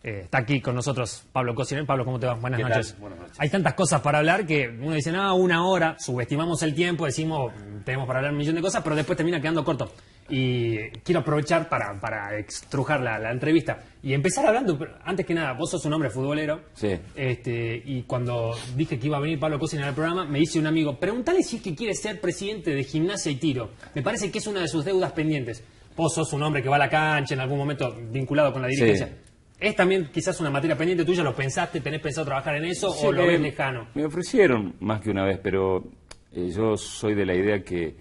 Está aquí con nosotros Pablo Cociner. Pablo, ¿cómo te va? Buenas noches. Buenas noches. Hay tantas cosas para hablar que uno dice, no, una hora, subestimamos el tiempo, decimos, tenemos para hablar un millón de cosas, pero después termina quedando corto. Y quiero aprovechar para extrujar la entrevista y empezar hablando, antes que nada, vos sos un hombre futbolero. Sí. Y cuando dije que iba a venir Pablo Cociner al programa, me dice un amigo, pregúntale si es que quiere ser presidente de Gimnasia y Tiro. Me parece que es una de sus deudas pendientes. Vos sos un hombre que va a la cancha en algún momento vinculado con la dirigencia. Sí. ¿Es también quizás una materia pendiente tuya? ¿Lo pensaste? ¿Tenés pensado trabajar en eso Sí, o lo ves lejano? Me ofrecieron más que una vez, pero yo soy de la idea que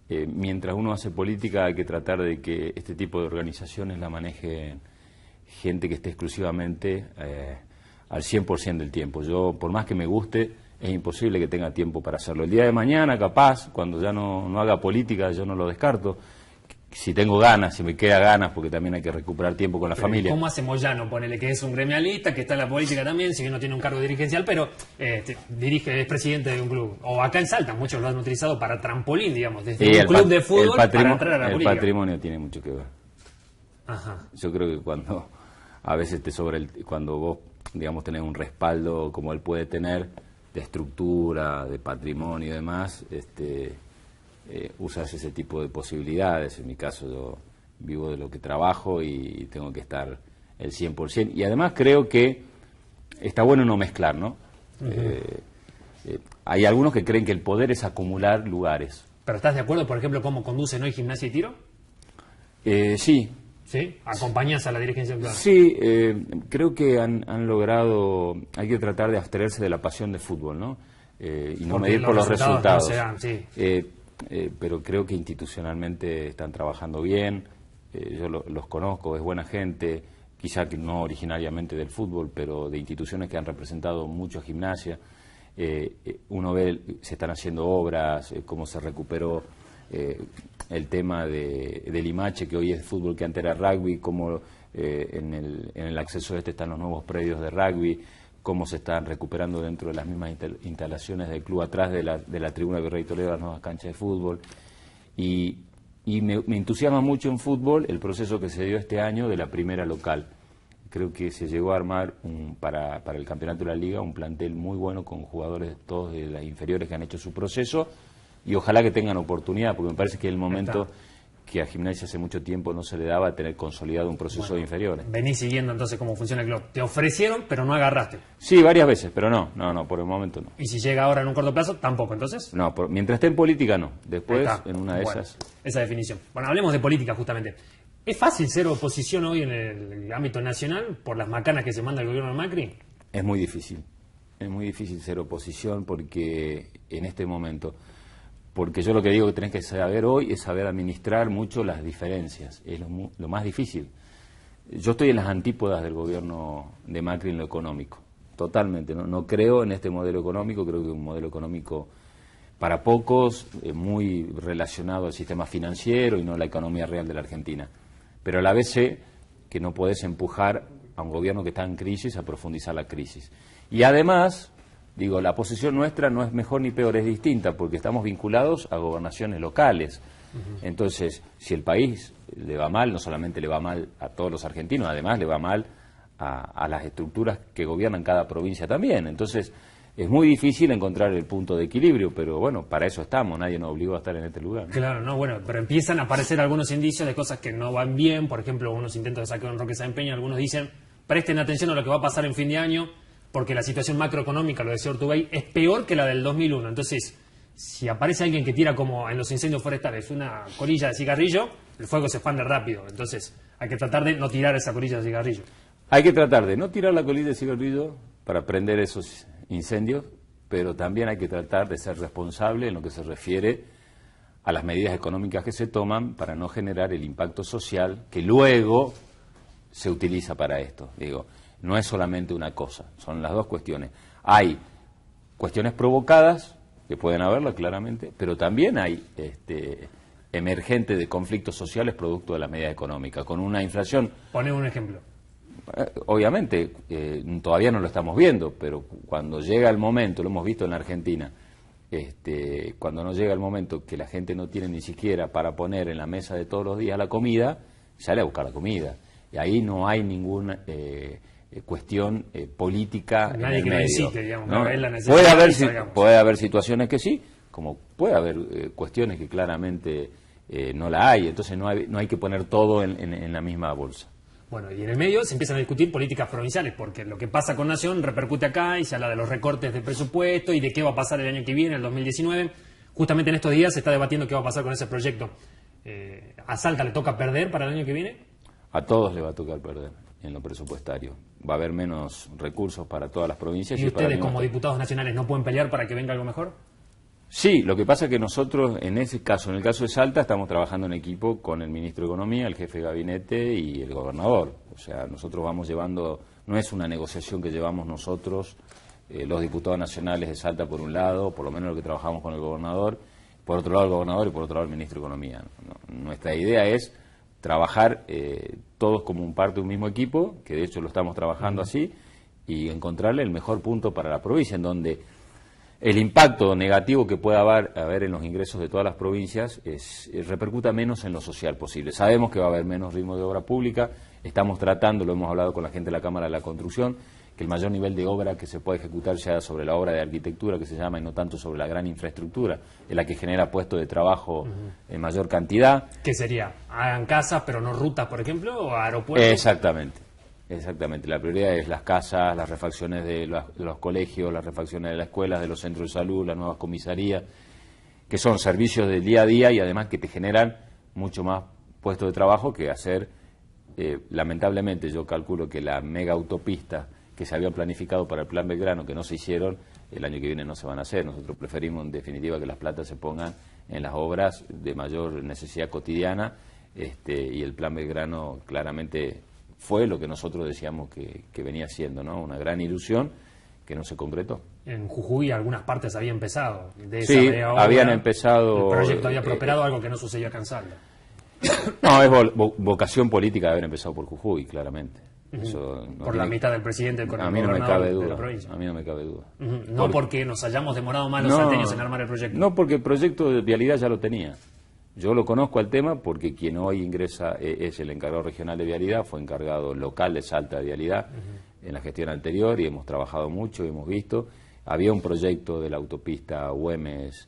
mientras uno hace política hay que tratar de que este tipo de organizaciones la maneje gente que esté exclusivamente al 100% del tiempo. Yo, por más que me guste, es imposible que tenga tiempo para hacerlo. El día de mañana, capaz, cuando ya no haga política, yo no lo descarto. Si tengo ganas, si me queda ganas, porque también hay que recuperar tiempo con la familia. ¿Cómo hace Moyano? Ponele que es un gremialista, que está en la política también, si bien no tiene un cargo dirigencial, pero dirige, es presidente de un club. O acá en Salta, muchos lo han utilizado para trampolín, digamos, desde un club de fútbol para entrar a la política. El patrimonio tiene mucho que ver. Ajá. Yo creo que cuando a veces cuando vos, digamos, tenés un respaldo como él puede tener, de estructura, de patrimonio y demás, usas ese tipo de posibilidades. En mi caso yo vivo de lo que trabajo y tengo que estar el 100%. Y además creo que está bueno no mezclar, ¿no? Hay algunos que creen que el poder es acumular lugares. ¿Pero estás de acuerdo, por ejemplo, cómo conducen hoy Gimnasia y Tiro? Sí. ¿Sí? ¿Acompañás a la dirigencia del club? Sí, creo que han logrado, hay que tratar de abstraerse de la pasión de fútbol, ¿no? Y no medir por los resultados. No se dan, sí. Pero creo que institucionalmente están trabajando bien, yo los conozco, es buena gente, quizá que no originariamente del fútbol, pero de instituciones que han representado mucho a Gimnasia. Uno ve, se están haciendo obras, cómo se recuperó el tema de Limache, que hoy es fútbol, que antes era rugby, cómo en el acceso están los nuevos predios de rugby, cómo se están recuperando dentro de las mismas instalaciones del club, atrás de la tribuna Virrey Toledo, las nuevas canchas de fútbol. Y me entusiasma mucho en fútbol el proceso que se dio este año de la primera local. Creo que se llegó a armar para el campeonato de la liga un plantel muy bueno con jugadores todos de las inferiores que han hecho su proceso y ojalá que tengan oportunidad, porque me parece que es el momento que a Gimnasia hace mucho tiempo no se le daba tener consolidado un proceso de inferiores. Venís siguiendo entonces cómo funciona el club. Te ofrecieron, pero no agarraste. Sí, varias veces, pero no, por el momento no. ¿Y si llega ahora en un corto plazo, tampoco entonces? No, mientras esté en política no. Después, en una de esas... Esa definición. Bueno, hablemos de política justamente. ¿Es fácil ser oposición hoy en el ámbito nacional por las macanas que se manda el gobierno de Macri? Es muy difícil. Es muy difícil ser oposición porque en este momento... Porque yo lo que digo que tenés que saber hoy es saber administrar mucho las diferencias. Es lo más difícil. Yo estoy en las antípodas del gobierno de Macri en lo económico. Totalmente. No creo en este modelo económico. Creo que es un modelo económico para pocos, muy relacionado al sistema financiero y no a la economía real de la Argentina. Pero a la vez sé que no podés empujar a un gobierno que está en crisis a profundizar la crisis. Y además... Digo, la posición nuestra no es mejor ni peor, es distinta, porque estamos vinculados a gobernaciones locales. Entonces, si el país le va mal, no solamente le va mal a todos los argentinos, además le va mal a las estructuras que gobiernan cada provincia también. Entonces, es muy difícil encontrar el punto de equilibrio, pero bueno, para eso estamos, nadie nos obligó a estar en este lugar, ¿no? Claro, no, bueno, pero empiezan a aparecer algunos indicios de cosas que no van bien, por ejemplo, unos intentos de saqueo en Roque Sáenz Peña, algunos dicen, presten atención a lo que va a pasar en fin de año, porque la situación macroeconómica, lo decía Ortubey, es peor que la del 2001. Entonces, si aparece alguien que tira como en los incendios forestales una colilla de cigarrillo, el fuego se expande rápido. Entonces, hay que tratar de no tirar esa colilla de cigarrillo. Hay que tratar de no tirar la colilla de cigarrillo para prender esos incendios, pero también hay que tratar de ser responsable en lo que se refiere a las medidas económicas que se toman para no generar el impacto social que luego se utiliza para esto. Digo, no es solamente una cosa, son las dos cuestiones. Hay cuestiones provocadas, que pueden haberlo claramente, pero también hay emergente de conflictos sociales producto de las medidas económicas, con una inflación... Pone un ejemplo. Obviamente, todavía no lo estamos viendo, pero cuando llega el momento, lo hemos visto en la Argentina, cuando no llega el momento que la gente no tiene ni siquiera para poner en la mesa de todos los días la comida, sale a buscar la comida. Y ahí no hay ningún cuestión política en Nadie el que lo medio, incite, digamos, ¿no? es la necesidad, digamos. Puede haber situaciones que sí, como puede haber cuestiones que claramente no la hay, entonces no hay que poner todo en la misma bolsa. Bueno, y en el medio se empiezan a discutir políticas provinciales, porque lo que pasa con Nación repercute acá y se habla de los recortes de presupuesto y de qué va a pasar el año que viene, el 2019. Justamente en estos días se está debatiendo qué va a pasar con ese proyecto. ¿A Salta le toca perder para el año que viene? A todos le va a tocar perder en lo presupuestario. Va a haber menos recursos para todas las provincias. ¿Y ustedes como diputados nacionales no pueden pelear para que venga algo mejor? Sí, lo que pasa es que nosotros, en ese caso, en el caso de Salta, estamos trabajando en equipo con el ministro de Economía, el jefe de gabinete y el gobernador. O sea, nosotros vamos llevando, no es una negociación que llevamos nosotros, los diputados nacionales de Salta por un lado, por lo menos lo que trabajamos con el gobernador, por otro lado el gobernador y por otro lado el ministro de Economía. Nuestra idea es trabajar todos como un parte de un mismo equipo, que de hecho lo estamos trabajando así, y encontrarle el mejor punto para la provincia, en donde el impacto negativo que pueda haber en los ingresos de todas las provincias repercuta menos en lo social posible. Sabemos que va a haber menos ritmo de obra pública, estamos tratando, lo hemos hablado con la gente de la Cámara de la Construcción, que el mayor nivel de obra que se pueda ejecutar sea sobre la obra de arquitectura, que se llama, y no tanto sobre la gran infraestructura, en la que genera puestos de trabajo en mayor cantidad. ¿Qué sería? ¿Hagan casas pero no rutas, por ejemplo, o aeropuertos? Exactamente. La prioridad es las casas, las refacciones de los colegios, las refacciones de las escuelas, de los centros de salud, las nuevas comisarías, que son servicios del día a día y además que te generan mucho más puestos de trabajo que hacer, lamentablemente yo calculo que la mega autopista que se habían planificado para el Plan Belgrano, que no se hicieron, el año que viene no se van a hacer. Nosotros preferimos en definitiva que las platas se pongan en las obras de mayor necesidad cotidiana, y el Plan Belgrano claramente fue lo que nosotros decíamos que venía siendo, ¿no? Una gran ilusión que no se concretó. En Jujuy algunas partes había empezado. De esa Sí, obra, habían empezado. El proyecto había prosperado, algo que no sucedió acá en Salta. No, es vocación política de haber empezado por Jujuy, claramente. Eso no por la mitad del presidente con el a mí no me gobernador cabe de la duda. provincia. A mí no me cabe duda. No porque nos hayamos demorado más los salteños en armar el proyecto. No, porque el proyecto de vialidad ya lo tenía. Yo lo conozco al tema porque quien hoy ingresa es el encargado regional de vialidad, fue encargado local de Salta de vialidad en la gestión anterior y hemos trabajado mucho y hemos visto. Había un proyecto de la autopista Güemes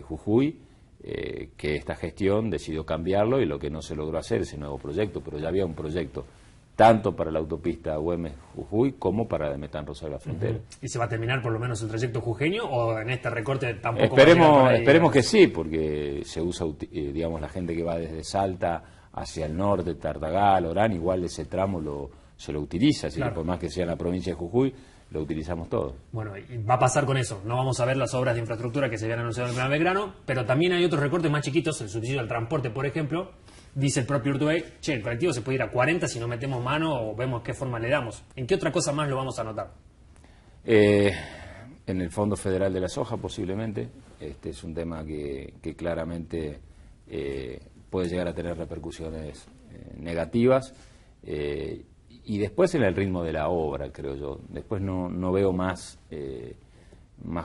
Jujuy, que esta gestión decidió cambiarlo y lo que no se logró hacer ese nuevo proyecto, pero ya había un proyecto tanto para la autopista Güemes-Jujuy como para de Metán Rosario la Frontera. ¿Y se va a terminar por lo menos el trayecto jujeño o en este recorte tampoco va a llegar por ahí? Esperemos que sí, porque se usa, digamos, la gente que va desde Salta hacia el norte, Tartagal, Orán, igual ese tramo se lo utiliza, así claro. Que por más que sea en la provincia de Jujuy, lo utilizamos todo. Bueno, y va a pasar con eso. No vamos a ver las obras de infraestructura que se habían anunciado en el Plan Belgrano, pero también hay otros recortes más chiquitos, el subsidio al transporte, por ejemplo. Dice el propio Urtubey, el colectivo se puede ir a 40 si no metemos mano o vemos qué forma le damos. ¿En qué otra cosa más lo vamos a anotar? En el Fondo Federal de la Soja, posiblemente. Este es un tema que claramente puede llegar a tener repercusiones negativas. Y después en el ritmo de la obra, creo yo. Después no veo más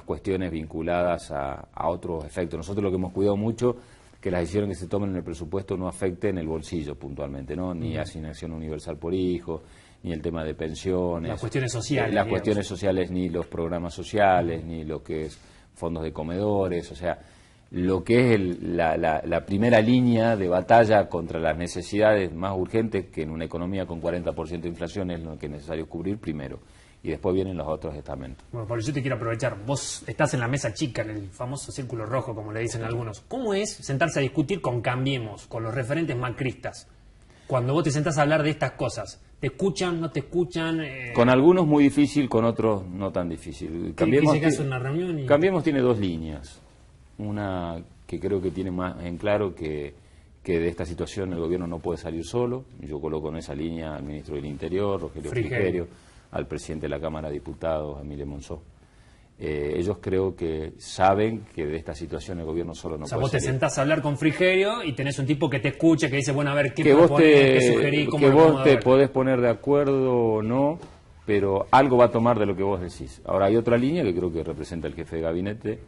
cuestiones vinculadas a otros efectos. Nosotros lo que hemos cuidado mucho que las decisiones que se tomen en el presupuesto no afecten el bolsillo puntualmente, ¿no? Ni asignación universal por hijo, ni el tema de pensiones. Las cuestiones sociales. Las cuestiones sociales, ni los programas sociales, ni lo que es fondos de comedores, o sea, lo que es la primera línea de batalla contra las necesidades más urgentes, que en una economía con 40% de inflación es lo que es necesario cubrir primero. Y después vienen los otros estamentos. Bueno, Pablo, yo te quiero aprovechar. Vos estás en la mesa chica, en el famoso círculo rojo, como le dicen algunos. ¿Cómo es sentarse a discutir con Cambiemos, con los referentes macristas? Cuando vos te sentás a hablar de estas cosas, ¿te escuchan, no te escuchan? Con algunos muy difícil, con otros no tan difícil. Cambiemos tiene dos líneas. Una que creo que tiene más en claro que de esta situación el gobierno no puede salir solo. Yo coloco en esa línea al ministro del Interior, Rogelio Frigerio, al presidente de la Cámara de Diputados, Emilio Monzó. Ellos creo que saben que de esta situación el gobierno solo no puede salir. O sea, vos te sentás a hablar con Frigerio y tenés un tipo que te escucha, que dice, bueno, a ver, ¿qué proponés, qué sugerís, cómo que lo vos te podés poner de acuerdo o no, pero algo va a tomar de lo que vos decís. Ahora hay otra línea que creo que representa el jefe de gabinete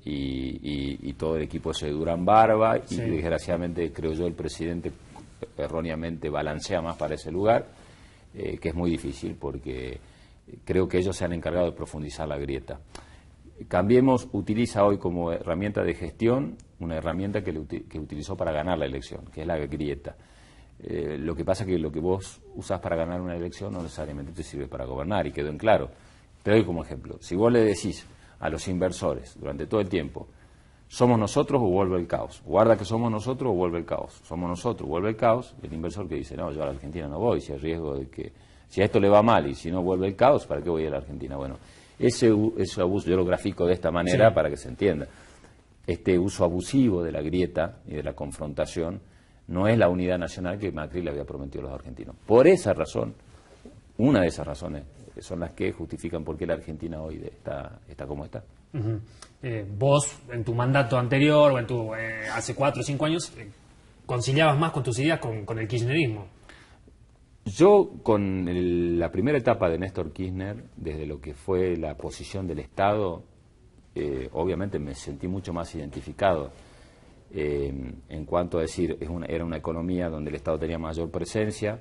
y todo el equipo ese de Durán Barba, y desgraciadamente creo yo el presidente erróneamente balancea más para ese lugar. que es muy difícil porque creo que ellos se han encargado de profundizar la grieta. Cambiemos utiliza hoy como herramienta de gestión una herramienta que utilizó para ganar la elección, que es la grieta. Lo que pasa es que lo que vos usás para ganar una elección no necesariamente te sirve para gobernar, y quedó en claro. Te doy como ejemplo. Si vos le decís a los inversores durante todo el tiempo, somos nosotros o vuelve el caos, guarda que somos nosotros o vuelve el caos, somos nosotros, vuelve el caos, el inversor que dice, no, yo a la Argentina no voy, si hay riesgo de que, si a esto le va mal y si no vuelve el caos, ¿para qué voy a la Argentina? Bueno, ese abuso, yo lo grafico de esta manera para que se entienda. Este uso abusivo de la grieta y de la confrontación no es la unidad nacional que Macri le había prometido a los argentinos. Por esa razón, una de esas razones son las que justifican por qué la Argentina hoy está como está. Vos, en tu mandato anterior o en tu hace 4 o 5 años, conciliabas más con tus ideas con el kirchnerismo. Yo, con la primera etapa de Néstor Kirchner, desde lo que fue la posición del Estado, obviamente me sentí mucho más identificado en cuanto a decir, era una economía donde el Estado tenía mayor presencia.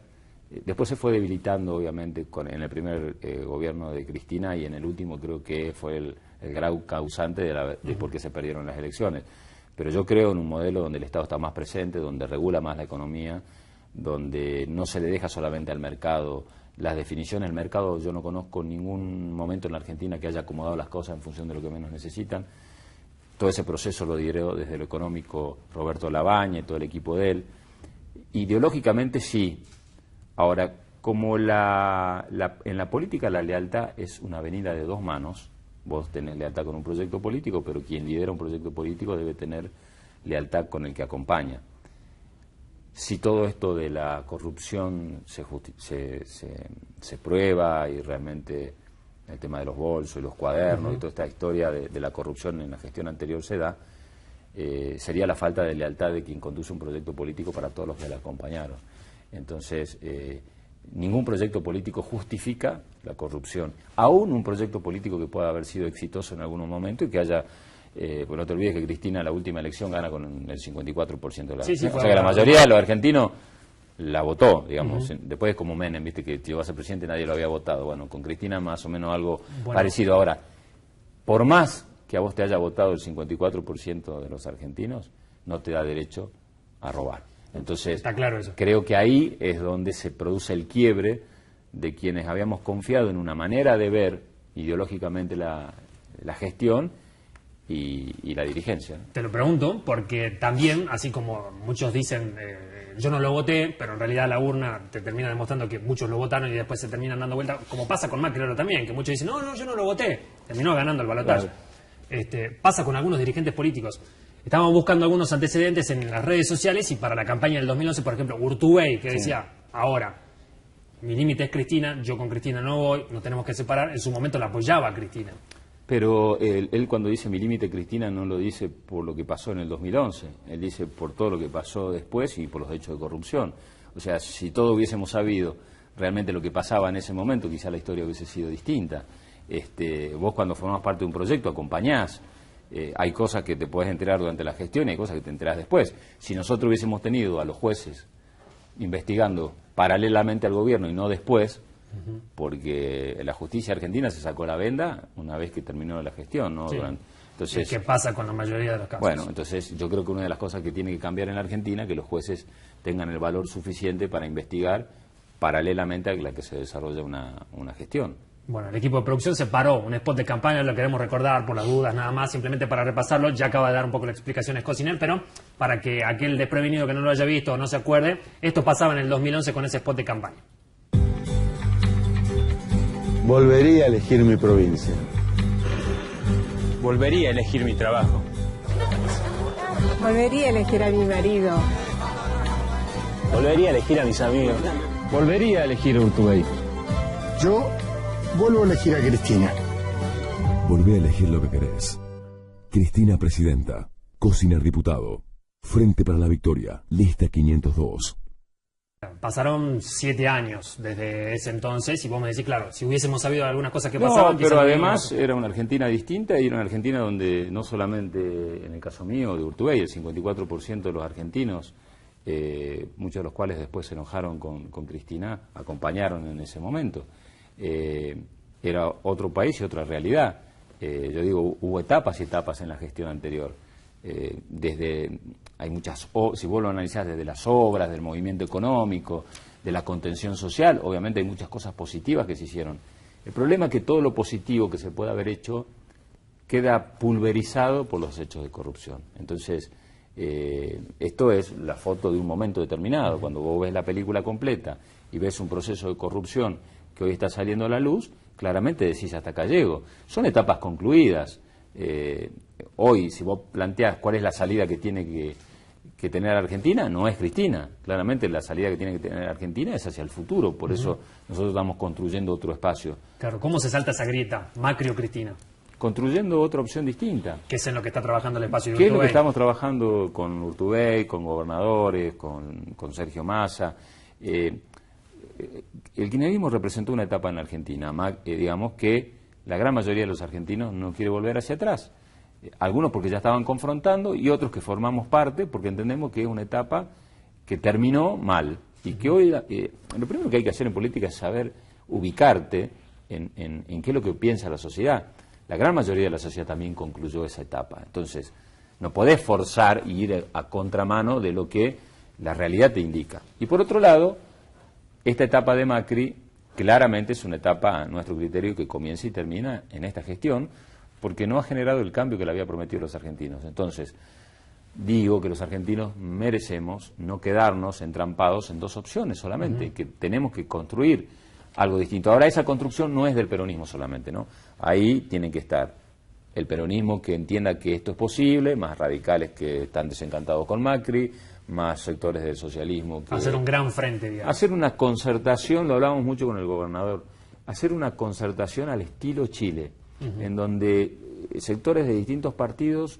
Después se fue debilitando, obviamente, en el primer gobierno de Cristina, y en el último creo que fue el gran causante de por qué se perdieron las elecciones. Pero yo creo en un modelo donde el Estado está más presente, donde regula más la economía, donde no se le deja solamente al mercado las definiciones. El mercado, yo no conozco ningún momento en la Argentina que haya acomodado las cosas en función de lo que menos necesitan. Todo ese proceso lo lideró desde lo económico Roberto Labaña y todo el equipo de él. Ideológicamente sí. Ahora, como en la política la lealtad es una avenida de dos manos, vos tenés lealtad con un proyecto político, pero quien lidera un proyecto político debe tener lealtad con el que acompaña. Si todo esto de la corrupción se prueba y realmente el tema de los bolsos y los cuadernos y toda esta historia de la corrupción en la gestión anterior se da, sería la falta de lealtad de quien conduce un proyecto político para todos los que le acompañaron. Entonces, ningún proyecto político justifica la corrupción. Aún un proyecto político que pueda haber sido exitoso en algún momento y que haya... pues no te olvides que Cristina la última elección gana con el 54% de la... Sí, o sea que la mayoría de los argentinos la votó, digamos. Después como Menem, viste que llegó a ser presidente y nadie lo había votado. Bueno, con Cristina más o menos algo parecido. Ahora, por más que a vos te haya votado el 54% de los argentinos, no te da derecho a robar. Entonces, está claro eso. Creo que ahí es donde se produce el quiebre de quienes habíamos confiado en una manera de ver ideológicamente la gestión y la dirigencia. Te lo pregunto porque también, así como muchos dicen, yo no lo voté, pero en realidad la urna te termina demostrando que muchos lo votaron y después se terminan dando vuelta, como pasa con Macri ahora también, que muchos dicen, no, yo no lo voté, terminó ganando el balotaje. Claro. Pasa con algunos dirigentes políticos. Estábamos buscando algunos antecedentes en las redes sociales y para la campaña del 2011, por ejemplo, Urtubey, que decía, ahora, mi límite es Cristina, yo con Cristina no voy, nos tenemos que separar, en su momento la apoyaba a Cristina. Pero él cuando dice mi límite Cristina no lo dice por lo que pasó en el 2011, él dice por todo lo que pasó después y por los hechos de corrupción. O sea, si todos hubiésemos sabido realmente lo que pasaba en ese momento, quizá la historia hubiese sido distinta. Vos cuando formás parte de un proyecto acompañás. Hay cosas que te podés enterar durante la gestión y hay cosas que te enterás después. Si nosotros hubiésemos tenido a los jueces investigando paralelamente al gobierno y no después, porque la justicia argentina se sacó la venda una vez que terminó la gestión, ¿no? Sí. Entonces, ¿qué pasa con la mayoría de los casos? Bueno, entonces yo creo que una de las cosas que tiene que cambiar en la Argentina es que los jueces tengan el valor suficiente para investigar paralelamente a la que se desarrolla una gestión. Bueno, el equipo de producción se paró un spot de campaña, lo queremos recordar por las dudas nada más, simplemente para repasarlo. Ya acaba de dar un poco la explicación Escociner, pero para que aquel desprevenido que no lo haya visto o no se acuerde, esto pasaba en el 2011 con ese spot de campaña. Volvería a elegir mi provincia. Volvería a elegir mi trabajo. Volvería a elegir a mi marido. Volvería a elegir a mis amigos. Volvería a elegir a Urtubey. Yo vuelvo a elegir a Cristina. Volvé a elegir lo que querés. Cristina Presidenta. Cociner Diputado. Frente para la Victoria. Lista 502. Pasaron 7 años desde ese entonces y vos me decís, claro, si hubiésemos sabido algunas cosas que pasaban... No, pero además era una Argentina distinta y era una Argentina donde no solamente, en el caso mío, de Urtubey, el 54% de los argentinos muchos de los cuales después se enojaron con Cristina, acompañaron en ese momento. Era otro país y otra realidad. Yo digo, hubo etapas y etapas en la gestión anterior. Hay muchas, si vos lo analizás desde las obras, del movimiento económico, de la contención social, obviamente hay muchas cosas positivas que se hicieron. El problema es que todo lo positivo que se puede haber hecho queda pulverizado por los hechos de corrupción. Entonces, esto es la foto de un momento determinado. Cuando vos ves la película completa y ves un proceso de corrupción que hoy está saliendo a la luz, claramente decís hasta acá llego. Son etapas concluidas. Hoy, si vos planteás cuál es la salida que tiene que tener Argentina, no es Cristina. Claramente la salida que tiene que tener Argentina es hacia el futuro. Por eso nosotros estamos construyendo otro espacio. Claro, ¿cómo se salta esa grieta, Macri o Cristina? Construyendo otra opción distinta. ¿Qué es en lo que está trabajando el espacio de ¿Qué es lo que Urtubey? estamos trabajando con Urtubey, con gobernadores, con Sergio Massa? El kirchnerismo representó una etapa en la Argentina, digamos que la gran mayoría de los argentinos no quiere volver hacia atrás. Algunos porque ya estaban confrontando y otros que formamos parte porque entendemos que es una etapa que terminó mal y que hoy lo primero que hay que hacer en política es saber ubicarte en qué es lo que piensa la sociedad. La gran mayoría de la sociedad también concluyó esa etapa. Entonces, no podés forzar y ir a contramano de lo que la realidad te indica. Y por otro lado, esta etapa de Macri claramente es una etapa, a nuestro criterio, que comienza y termina en esta gestión, porque no ha generado el cambio que le había prometido a los argentinos. Entonces, digo que los argentinos merecemos no quedarnos entrampados en dos opciones solamente, que tenemos que construir algo distinto. Ahora, esa construcción no es del peronismo solamente, ¿no? Ahí tienen que estar el peronismo que entienda que esto es posible, más radicales que están desencantados con Macri, más sectores del socialismo. Hacer un gran frente, digamos. Hacer una concertación, lo hablábamos mucho con el gobernador, hacer una concertación al estilo Chile, en donde sectores de distintos partidos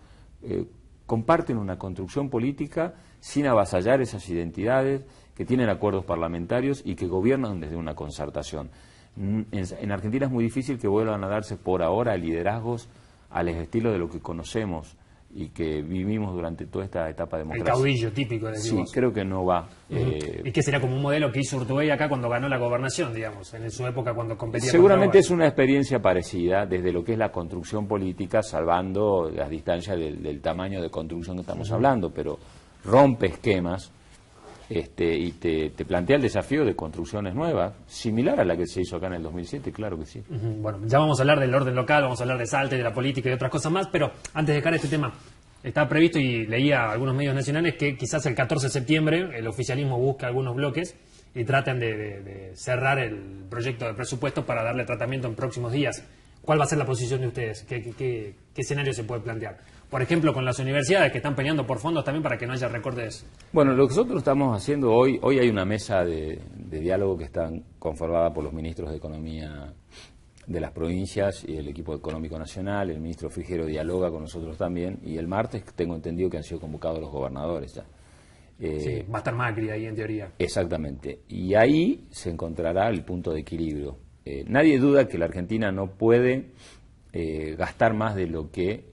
comparten una construcción política sin avasallar esas identidades, que tienen acuerdos parlamentarios y que gobiernan desde una concertación. En Argentina es muy difícil que vuelvan a darse por ahora liderazgos al estilo de lo que conocemos y que vivimos durante toda esta etapa democrática. El caudillo típico, decimos. Sí, creo que no va. Y que sería como un modelo que hizo Urtubey acá cuando ganó la gobernación, digamos, en su época cuando competía. Seguramente es una experiencia parecida desde lo que es la construcción política, salvando las distancias del tamaño de construcción que estamos hablando, pero rompe esquemas y te plantea el desafío de construcciones nuevas, similar a la que se hizo acá en el 2007, claro que sí. Bueno, ya vamos a hablar del orden local, vamos a hablar de Salta y de la política y de otras cosas más, pero antes de dejar este tema, estaba previsto y leía algunos medios nacionales que quizás el 14 de septiembre el oficialismo busque algunos bloques y traten de cerrar el proyecto de presupuesto para darle tratamiento en próximos días. ¿Cuál va a ser la posición de ustedes? ¿Qué escenario se puede plantear? Por ejemplo, con las universidades que están peleando por fondos también para que no haya recortes. Bueno, lo que nosotros estamos haciendo hoy hay una mesa de diálogo que está conformada por los ministros de Economía de las provincias y el equipo económico nacional. El ministro Frigiero dialoga con nosotros también y el martes tengo entendido que han sido convocados los gobernadores ya. Sí, va a estar Macri ahí en teoría. Exactamente. Y ahí se encontrará el punto de equilibrio. Nadie duda que la Argentina no puede gastar más de lo que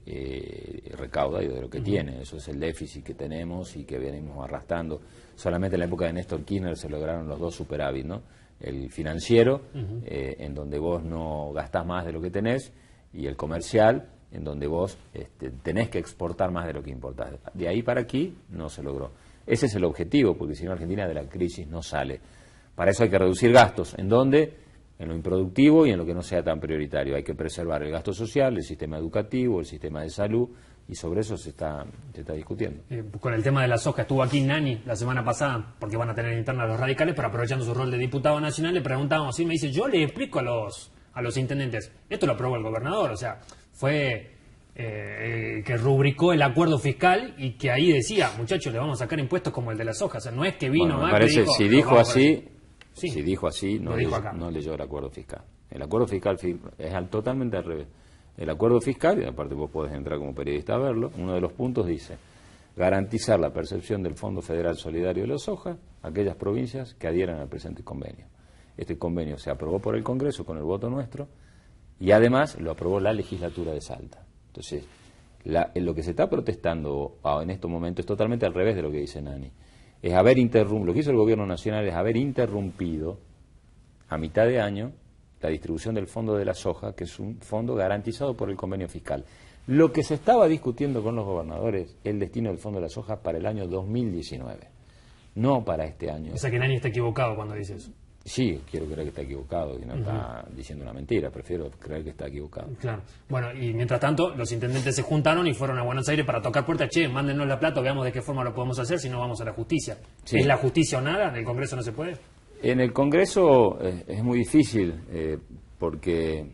recauda y de lo que tiene. Eso es el déficit que tenemos y que venimos arrastrando. Solamente en la época de Néstor Kirchner se lograron los dos superávit, ¿no? El financiero, en donde vos no gastás más de lo que tenés, y el comercial, en donde vos tenés que exportar más de lo que importás. De ahí para aquí no se logró. Ese es el objetivo, porque si no Argentina de la crisis no sale. Para eso hay que reducir gastos. ¿En dónde? En lo improductivo y en lo que no sea tan prioritario. Hay que preservar el gasto social, el sistema educativo, el sistema de salud, y sobre eso se está discutiendo. Con el tema de la soja, estuvo aquí Nani la semana pasada, porque van a tener interna los radicales, pero aprovechando su rol de diputado nacional, le preguntábamos, y me dice, yo le explico a los intendentes, esto lo aprobó el gobernador, o sea, fue que rubricó el acuerdo fiscal y que ahí decía, muchachos, le vamos a sacar impuestos como el de la soja, o sea, no es que vino me Macri parece, dijo, si dijo así... Sí. Si dijo así, no dijo leyó el acuerdo fiscal. El acuerdo fiscal es totalmente al revés. El acuerdo fiscal, y aparte vos podés entrar como periodista a verlo, uno de los puntos dice garantizar la percepción del Fondo Federal Solidario de la soja a aquellas provincias que adhieran al presente convenio. Este convenio se aprobó por el Congreso con el voto nuestro y además lo aprobó la legislatura de Salta. Entonces, lo que se está protestando en estos momentos es totalmente al revés de lo que dice Nani. es lo que hizo el gobierno nacional es haber interrumpido a mitad de año la distribución del fondo de la soja, que es un fondo garantizado por el convenio fiscal. Lo que se estaba discutiendo con los gobernadores, el destino del fondo de la soja para el año 2019, no para este año. O sea que nadie está equivocado cuando dice eso. Sí, quiero creer que está equivocado, que no está diciendo una mentira, prefiero creer que está equivocado. Claro. Bueno, y mientras tanto, los intendentes se juntaron y fueron a Buenos Aires para tocar puertas. Che, mándenos la plata, veamos de qué forma lo podemos hacer, si no vamos a la justicia. Sí. ¿Es la justicia o nada? ¿En el Congreso no se puede? En el Congreso es muy difícil, porque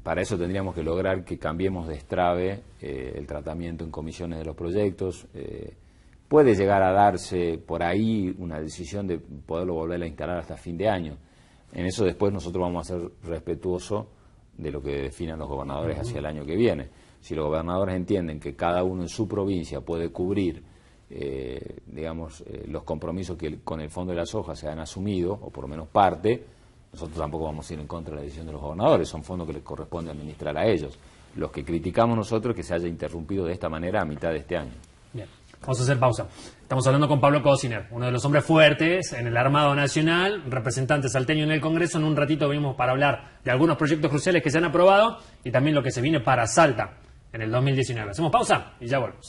para eso tendríamos que lograr que cambiemos de estrave el tratamiento en comisiones de los proyectos. Puede llegar a darse por ahí una decisión de poderlo volver a instalar hasta fin de año. En eso después nosotros vamos a ser respetuosos de lo que definan los gobernadores hacia el año que viene. Si los gobernadores entienden que cada uno en su provincia puede cubrir los compromisos que con el fondo de la soja se han asumido, o por lo menos parte, nosotros tampoco vamos a ir en contra de la decisión de los gobernadores, son fondos que les corresponde administrar a ellos. Los que criticamos nosotros es que se haya interrumpido de esta manera a mitad de este año. Bien, vamos a hacer pausa. Estamos hablando con Pablo Cosiner, uno de los hombres fuertes en el Armado Nacional, representante salteño en el Congreso. En un ratito venimos para hablar de algunos proyectos cruciales que se han aprobado y también lo que se viene para Salta en el 2019. Hacemos pausa y ya volvemos.